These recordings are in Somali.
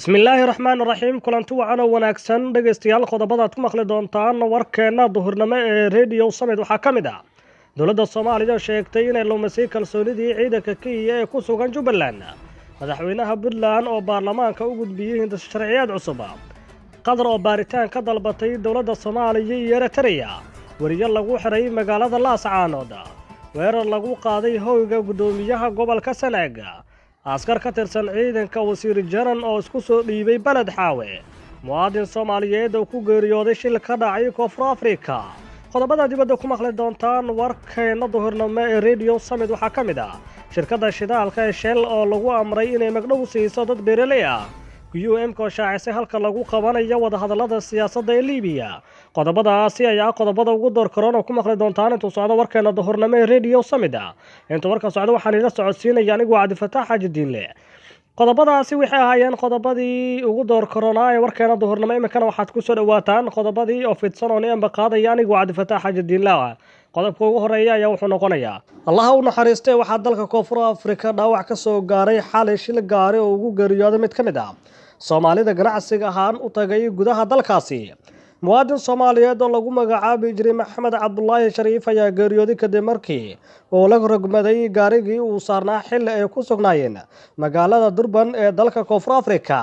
bismillaahi raxmaani raxiim kulanti wacan oo wanaagsan dhegaystayaal qodobada aad ku maqli doontaan warkeena duhurnimo ee radio summit waxaa ka mid ah dowladda Soomaaliya oo sheegtay inay lumisay kalsoonidii ciidanka Kenya ee ku sugan Jubbaland madaxweynaha Puntland oo baarlamaanka u gudbiyay hindis sharciyeed cusub qadar oo baaritaan ka dalbatay dowladda Soomaaliya iyo Eritrea wariye lagu xiray magaalada Laascaanood weerar lagu qaaday hoyga gudoomiyaha gobolka Sanaag askar ka tirsan ciidanka wasiir jaran oo isku soo dhiibay balad xaawe muwaadin Soomaaliyeed oo ku geeriyooday shil ka dhacay Koonfur Afrika qodobada dibadda ku maqli doontaan warkeena duhurnimo ee radio summit waxaa ka mid ah shirkadda shidaalka ee Shell oo lagu amray inay magdhow siiso dad beeraley ah UM-ka oo shaacisay halka lagu qabanayo wadahadallada siyaasadda ee Liibiya qodobadaasi ayaa qodobada ugu door karoon oo ku maqli doontaan intuu socdo warkeena duhurnimo ee radio summit inta warka socdo waxaan ila socodsiinaya anigu Cabdi Fataax Xaaji Diinle qodobadaasi waxay ahaayeen qodobadii ugu door karoona ee warkeena duhurnimo imikana waxaad ku soo dhawaataan qodobadii oo fidsan oo neemba qaadaya anigu Cabdi Fataax Xaaji Diinle qodobka ugu horeeya ayaa wuxuu noqonayaa Allah u naxariistay waxa dalka Koonfur Afrika dhaawac ka soo gaaray xalay shil gaari oo ugu geeriyooday mid ka mid ah Soomaalida ganacsiga ahaan u tagay gudaha dalkaasi muwaadin Soomaaliyeed oo lagu magacaabi jiray Maxamed Cabdullaahi Shariif ayaa geeriyooday kadib markii uu la rogmaday gaarigii uu saarnaa xilli ay ku sugnaayeen magaalada Durban ee dalka Koonfur Afrika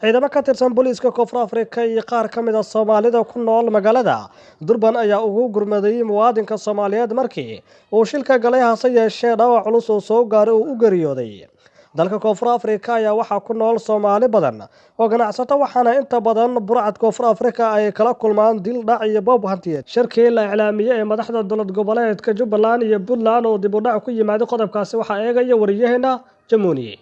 ciidamo ka tirsan booliiska Koonfur Afrika iyo qaar ka mid ah Soomaalida ku nool magaalada Durban ayaa ugu gurmaday muwaadinka Soomaaliyeed markii uu shilka galay hase yeeshee dhaawac culus oo soo gaaray uu u geeriyooday dalka Koonfur Afrika ayaa waxa ku nool Soomaali badan oo ganacsato waxaana inta badan burcad Koonfur Afrika ay kala kulmaan dil dhac iyo boob hantiyeed shirkii la iclaamiyay ee madaxda dowlad goboleedka Jubbaland iyo Puntland oo dib u dhac ku yimaaday qodobkaasi waxa eegaya wariyaheena Jamuuni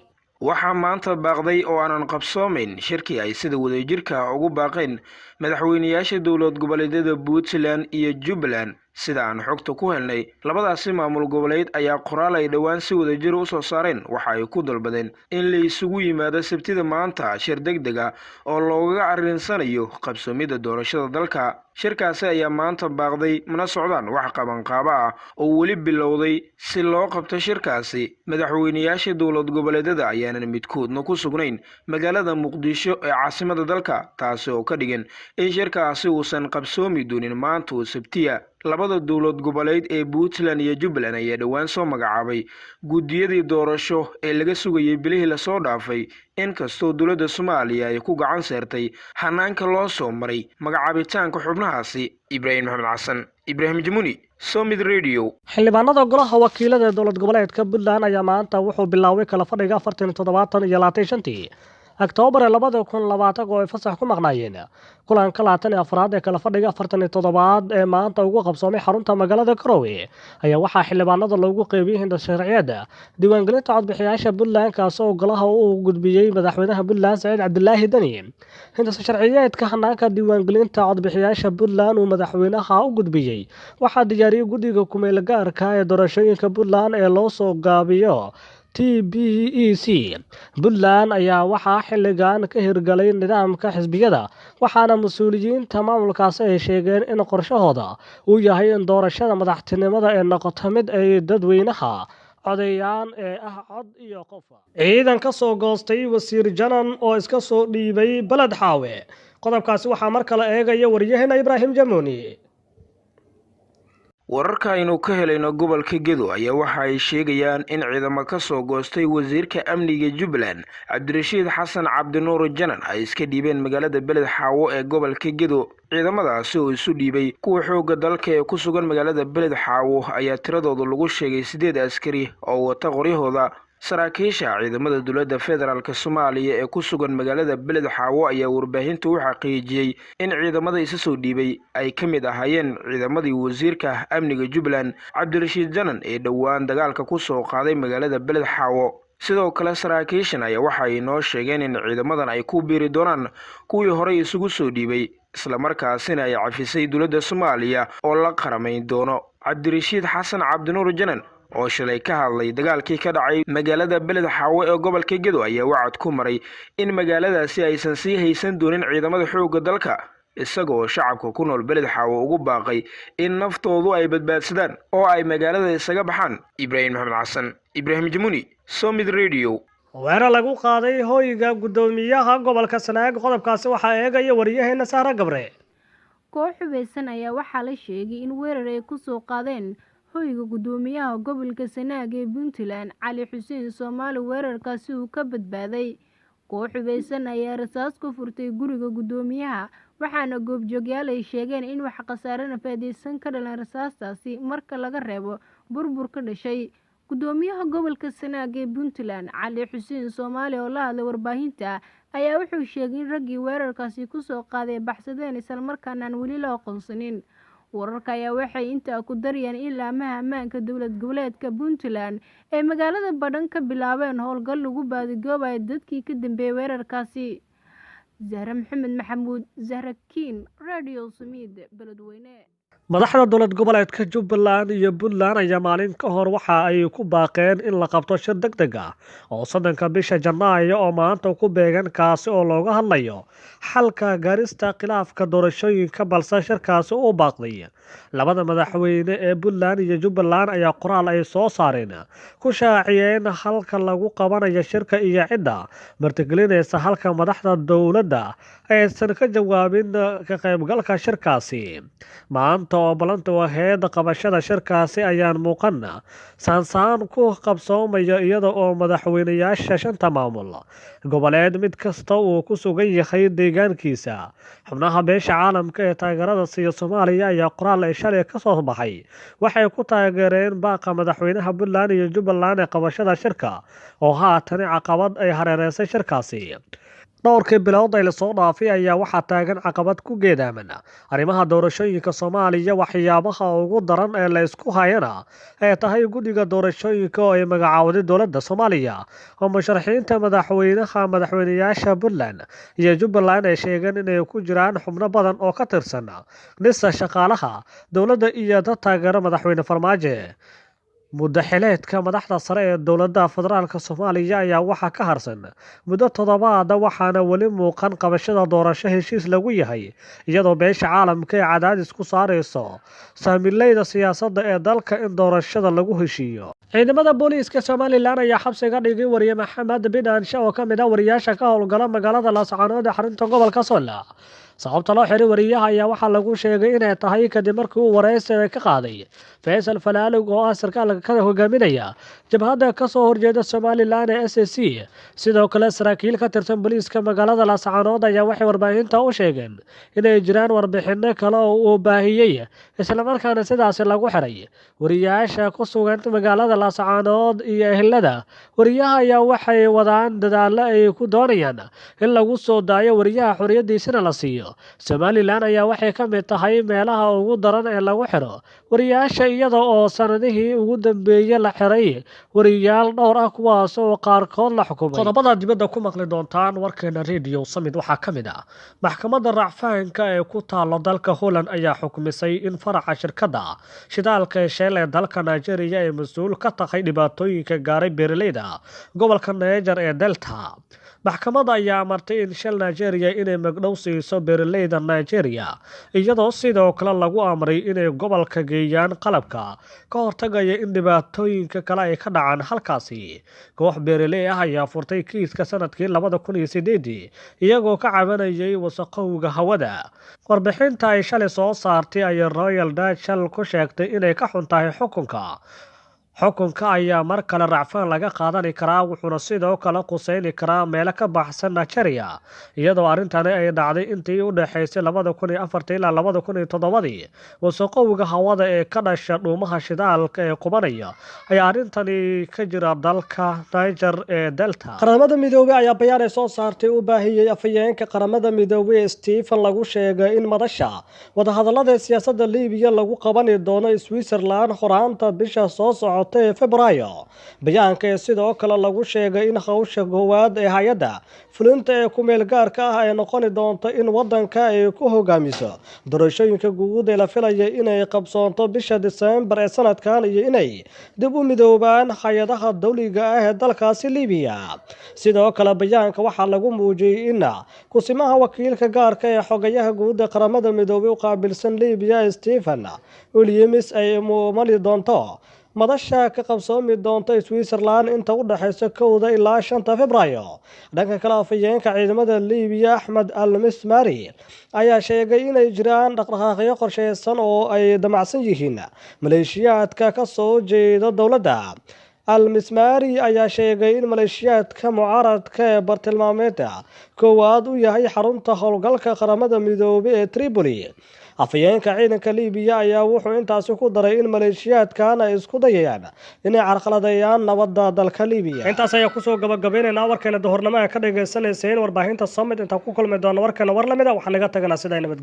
waxaa maanta baaqday oo aanan qabsoomin shirkii ay sida wadajirka ugu baaqeen madaxweynayaasha dowlad goboleedyada Puntland iyo Jubbaland sida aan xogta ku helnay labadaasi maamul goboleed ayaa qoraal ay dhawaan si wadajir u soo saareen waxa ay ku dalbadeen in la isugu yimaado sabtida maanta shir degdeg ah oo looga arinsanayo qabsoomida doorashada dalka shirkaasi ayaa maanta baaqday mana socdaan wax qabanqaabo ah oo weli bilowday si loo qabto shirkaasi madaxweynayaasha dowlad goboleedyada ayaanan midkoodna ku sugnayn magaalada Muqdisho ee caasimadda dalka taasi oo ka dhigan in shirkaasi uusan qabsoomi doonin maanta oo sabtiya labada dowlad goboleed ee Puntland iyo Jubbaland ayaa dhawaan soo magacaabay gudiyadii doorasho ee laga sugayay bilihii la soo dhaafay inkastoo dowladda Soomaaliya ay ku gacan saartay hanaanka loo soo maray magacaabitaanka xubnahaasi Ibrahim Maxamed Xasan Ibrahim Jamuuni Summit Radio xildhibaanada golaha wakiilada ee dowlad goboleedka Puntland ayaa maanta wuxuu bilaabay kala fadhiga 47 iyo 25 October 2020 oo ay fasax ku maqnaayeen kulanka 24 ee kala fadhiga 47 ee maanta ugu qabsoomay xarunta magaalada Garowe ayaa waxaa xildhibaanada loogu qeybiyay hindis sharciyeed diiwaangelinta codbixiyaasha Puntland kaas oo golaha uu gudbiyay madaxweynaha Puntland Saciid Cabdullaahi Dani hindis sharciyeedka hanaanka diiwaangelinta codbixiyaasha Puntland uu madaxweynaha u gudbiyay waxaa diyaariyay guddiga kumeel gaarka ee doorashooyinka Puntland ee loo soo gaabiyo TBEC Puntland ayaa waxaa xilligan ka hirgalay nidaamka xisbiyada waxaana mas'uuliyiinta maamulkaasi ay sheegeen in qorshahooda uu yahay in doorashada madaxtinimada ee noqoto mid ay dadweynaha codeeyaan ee ah cod iyo qof ciidan ka soo goostay wasiir jaran oo iska soo dhiibay balad xaawe qodobkaasi waxaa mar kale eegaya wariyaheena Ibrahim Jamuuni wararka aynu ka helayno gobolka Gedo ayaa waxa ay sheegayaan in ciidamo ka soo goostay wasiirka amniga Jubbaland Cabdirashiid Xasan Cabdinuur Janan ay iska dhiibeen magaalada Beled Xaawo ee gobolka Gedo ciidamadaasi oo isu dhiibay kuwa xooga dalka ee ku sugan magaalada Beled Xaawo ayaa tiradooda lagu sheegay 8 askari oo wata qoryahooda saraakiisha ciidamada dowladda federaalka Soomaaliya ee ku sugan magaalada Beled Xaawo ayaa warbaahinta u xaqiijiyay in ciidamada isa soo dhiibay ay ka mid ahaayeen ciidamadii wasiirka amniga Jubbaland Cabdirashiid Janan ee dhawaan dagaalka ku soo qaaday magaalada Beled Xaawo sidoo kale saraakiishan ayaa waxa ay noo sheegeen in ciidamadan ay ku biiri doonaan kuwii hore isugu soo dhiibay isla markaasina ay cafisay dowladda Soomaaliya oo la qaramayn doono Cabdirashiid Xasan Cabdinuur Janan oo shalay ka hadlay dagaalkii ka dhacay magaalada Beled Xaawo ee gobolka Gedo ayaa wacad ku maray in magaaladaasi aysan sii haysan doonin ciidamada xoogga dalka isagoo shacabka ku nool Beled Xaawo ugu baaqay in naftoodu ay badbaadsadaan oo ay magaalada isaga baxaan Ibrahim Maxamed Xasan Ibrahim Jamuuni Summit Radio weerar lagu qaaday hoyga gudoomiyaha gobolka Sanaag qodobkaasi waxaa eegaya wariyaheena Sahra Gabre. Koox hubeysan ayaa waxaa la sheegay in weerar ay ku soo qaadeen hoyga gudoomiyaha gobolka Sanaag ee Puntland Cali Xuseen Soomaali. weerarkaasi uu ka badbaaday. Koox hubeysan ayaa rasaas ku furtay guriga gudoomiyaha, waxaana goobjoogyaal ay sheegeen in wax khasaare nafeed aysan ka dhalan rasaastaasi marka laga reebo burbur ka dhashay. Gudoomiyaha gobolka Sanaag ee Puntland Cali Xuseen Soomaali oo la hadlay warbaahinta ayaa wuxuu sheegay in raggii weerarkaasi ku soo qaaday baxsadeen isla markaana aan weli la aqoonsanin. Wararka ayaa waxay intaa ku darayaan in laamaha ammaanka dowlad goboleedka Puntland ee magaalada Badhan ka bilaabeen howlgal lagu baadigoobayo dadkii ka dambeeyay weerarkaasi. Zahra Maxamed Maxamuud, Zahra Kiin, Radio Sumid, Beledweyne. Madaxda dowlad goboleedka Jubbaland iyo Puntland ayaa maalin ka hor waxa ay ku baaqeen in la qabto shir degdeg ah oo 7 bisha Janaayo oo maanta ku beegan kaasi oo looga hadlayo xalka gaarista khilaafka doorashooyinka, balse shirkaasi uu baaqday. Labada madaxweyne ee Puntland iyo Jubbaland ayaa qoraal ay soo saareen ku shaaciyeen halka lagu qabanayo shirka iyo cidda martigelinaysa, halka madaxda dowladda aysan ka jawaabin ka qaybgalka shirkaasi. Maanta oo balanta ahayd qabashada shirkaasi ayaan muuqana saansaan ku qabsoomaya iyada oo madaxweynayaasha shanta maamul goboleed mid kasta uu ku sugan yahay deegaankiisa. Xubnaha beesha caalamka ee taageerada siiya Soomaaliya ayaa qoraal ay shalay ka soo baxay waxay ku taageereen baaqa madaxweynaha Puntland iyo Jubbaland ee qabashada shirka oo haatan caqabad ay hareereysay shirkaasi. dhowrkii bilood ay la soo dhaafay ayaa waxaa taagan caqabad ku geedaaman arrimaha doorashooyinka Soomaaliya. waxyaabaha ugu daran ee la isku hayana ay tahay guddiga doorashooyinka oo ay magacaawday dowladda Soomaaliya oo musharaxiinta madaxweynayaasha Puntland iyo Jubbaland ay sheegeen inay ku jiraan xubno badan oo ka tirsan dhisa shaqaalaha dowladda iyo dad taageera madaxweyne Farmaajo. muddaxileedka madaxda sare ee dowladda federaalka Soomaaliya ayaa waxaa ka harsan muddo 7 waxaana weli muuqan qabashada doorasho heshiis lagu yahay, iyadoo beesha caalamka ay cadaadis ku saarayso saamileyda siyaasadda ee dalka in doorashada lagu heshiiyo. ciidamada booliiska Somaliland ayaa xabsiga dhigay wariye Maxamed bin Ansha oo ka mid ah wariyaasha ka howlgala magaalada Laascaanood ee xarunta gobolka Sool. sababta loo xiray wariyaha ayaa waxaa lagu sheegay inay tahay kadib markii uu wareysi ka qaaday Faysal Falaalig oo ah sarkaal ka hogaaminaya jabhadda ka soo horjeeda Somaliland ee SSC. sidoo kale saraakiil ka tirsan booliiska magaalada Laascaanood ayaa waxay warbaahinta u sheegeen inay jiraan warbixino kale oo uu baahiyay isla markaana sidaas lagu xiray wariyaasha ku sugan magaalada Laascaanood iyo ehelada wariyaha ayaa waxay wadaan dadaalo ay ku doonayaan in lagu soo daayo wariyaha xorriyadiisana la siiyo. Somaliland ayaa waxay ka mid tahay meelaha ugu daran ee lagu xiro wariyaasha, iyada oo sanadihii ugu dambeeyay la xiray wariyaal dhowr ah kuwaas oo qaarkood la xukumay. qodobada dibadda ku maqli doontaan warkeena Radio Summit waxaa ka mid ah maxkamadda racfaanka ee ku taalo dalka Holland ayaa xukumisay in faraca shirkadda shidaalka ee Shell ee dalka Nigeria ay mas'uul ka tahay dhibaatooyinka gaaray beeraleyda gobolka Niger ee Delta. maxkamadda ayaa amartay in Shell Nigeria inay magdhow siiso beeraleyda Nigeria, iyadoo sidoo kale lagu amray inay gobolka geeyaan qalabka ka hortagaya in dhibaatooyinka kale ay ka dhacaan halkaasi. koox beeraley ah ayaa furtay kiiska sanadkii 2008 iyagoo ka cabanayay wasakhowga hawada. warbixinta ay shalay soo saartay ayaa Royal Dutch Shell ku sheegtay inay ka xun tahay xukunka ayaa mar kale racfaan laga qaadan karaa, wuxuuna sidoo kale qusayni karaa meelo ka baxsan Nigeria, iyadoo arrintani ay dhacday intii u dhaxaysay 2004 ilaa 2007. wasakhowga hawada ee ka dhasha dhuumaha shidaalka ee qubanaya ayaa arrintani ka jira dalka Niger ee Delta. qaramada midoobay ayaa bayaan ay soo saartay u baahiyay afayeenka qaramada midoobay Stephen lagu sheegay in madasha wadahadallada siyaasadda Liibiya lagu qabani doono Switzerland horaanta bisha soo socota Febraayo. bayaanka sidoo kale lagu sheegay in hawsha koowaad ee hay'adda fulinta ee ku meel gaarka ah ay noqon doonto in wadanka ay ku hogaamiso doorashooyinka guud ee la filayo inay qabsoonto bisha December ee sanadkan iyo inay dib u midoobaan hay'adaha dawliga ah ee dalkaasi Liibiya. sidoo kale bayaanka waxaa lagu muujiyay in kusimaha wakiilka gaarka ee xogayaha guud ee qaramada midoobay u qaabilsan Liibiya Stephen Williams ay mali doonto madasha ka qabsoomi doonta Switzerland inta u dhaxaysa 1 ilaa 5 Febraayo. Dhanka kale afhayeenka ciidamada Liibiya Ahmed al-Mismari ayaa sheegay inay jiraan dhaqdhaqaaqyo qorsheysan oo ay damacsan yihiin maleeshiyaadka ka soo jeeda dowladda. al-Mismari ayaa sheegay in maleeshiyaadka mucaaradka ee bartilmaameedka koowaad u yahay xarunta howlgalka qaramada midoobay ee Tripoli. afhayeenka ciidanka Liibiya ayaa wuxuu intaasi ku daray in maleeshiyaadkan ay isku dayayaan inay carqaladeeyaan nabadda dalka Liibiya. intaas ayaa kusoo gabagabeynayna warkeena duhurnimo ee ka dhageysanayeen warbaahinta Summit inta ku kulmi doona warkeena war lamida waxaan naga tagnaa sida nabad